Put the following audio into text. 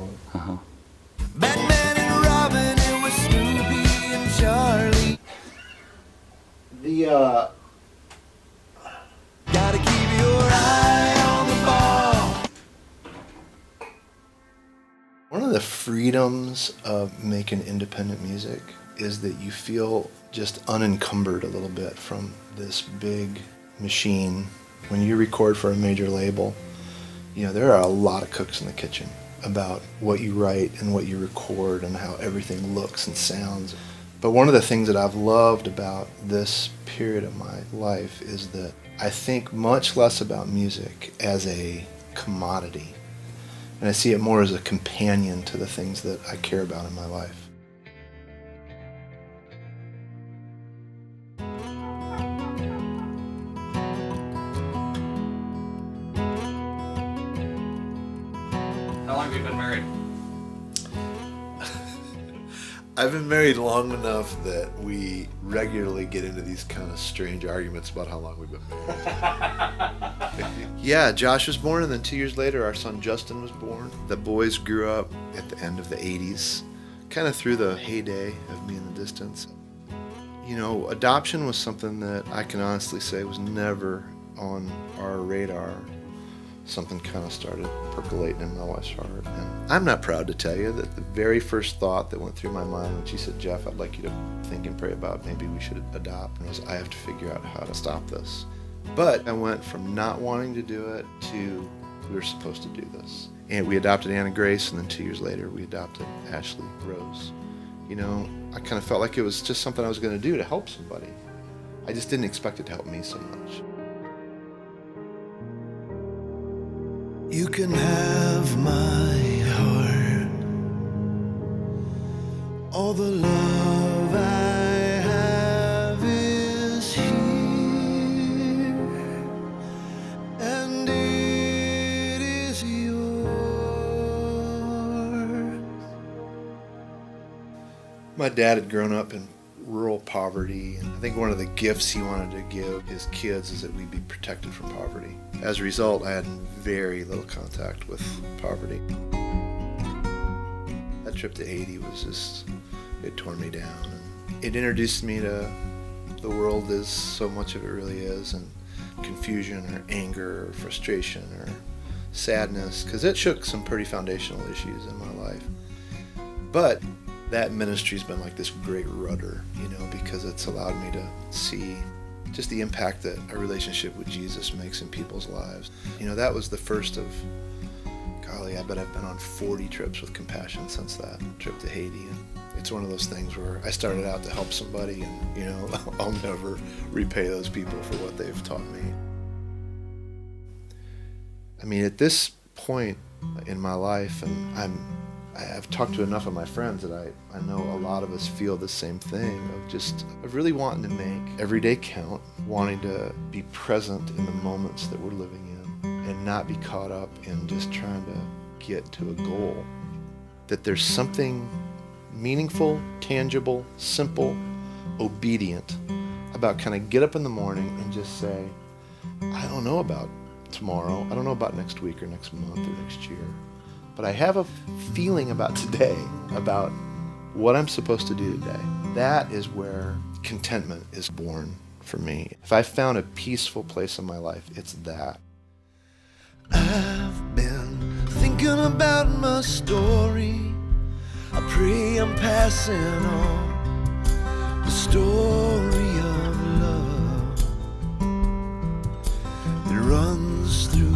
song. Uh-huh. Batman and Robin, it was Snoopy and Charlie. Gotta keep your eye on the ball. One of the freedoms of making independent music is that you feel just unencumbered a little bit from this big machine. When you record for a major label, you know, there are a lot of cooks in the kitchen about what you write and what you record and how everything looks and sounds. But one of the things that I've loved about this period of my life is that I think much less about music as a commodity, and I see it more as a companion to the things that I care about in my life. How long have you been married? I've been married long enough that we regularly get into these kind of strange arguments about how long we've been married. Yeah, Josh was born, and then 2 years later our son Justin was born. The boys grew up at the end of the 80s, kind of through the heyday of Me in the Distance. You know, adoption was something that I can honestly say was never on our radar. Something kind of started percolating in my wife's heart. And I'm not proud to tell you that the very first thought that went through my mind when she said, "Geoff, I'd like you to think and pray about maybe we should adopt," was I have to figure out how to stop this. But I went from not wanting to do it to we're supposed to do this. And we adopted Anna Grace, and then 2 years later we adopted Ashley Rose. You know, I kind of felt like it was just something I was going to do to help somebody. I just didn't expect it to help me so much. You can have my heart, all the love I have is here, and it is yours. My dad had grown up in rural poverty, and I think one of the gifts he wanted to give his kids is that we'd be protected from poverty. As a result, I had very little contact with poverty. That trip to Haiti was just, it tore me down. And it introduced me to the world as so much of it really is, and confusion or anger or frustration or sadness, because it shook some pretty foundational issues in my life. But that ministry's been like this great rudder, you know, because it's allowed me to see just the impact that a relationship with Jesus makes in people's lives. You know, that was the first of, golly, I bet I've been on 40 trips with Compassion since that trip to Haiti. And it's one of those things where I started out to help somebody, and, you know, I'll never repay those people for what they've taught me. I mean, at this point in my life, and I've talked to enough of my friends that I know a lot of us feel the same thing of really wanting to make every day count, wanting to be present in the moments that we're living in and not be caught up in just trying to get to a goal. That there's something meaningful, tangible, simple, obedient about kind of get up in the morning and just say, I don't know about tomorrow, I don't know about next week or next month or next year, but I have a feeling about today, about what I'm supposed to do today. That is where contentment is born for me. If I found a peaceful place in my life, it's that. I've been thinking about my story. I pray I'm passing on the story of love that runs through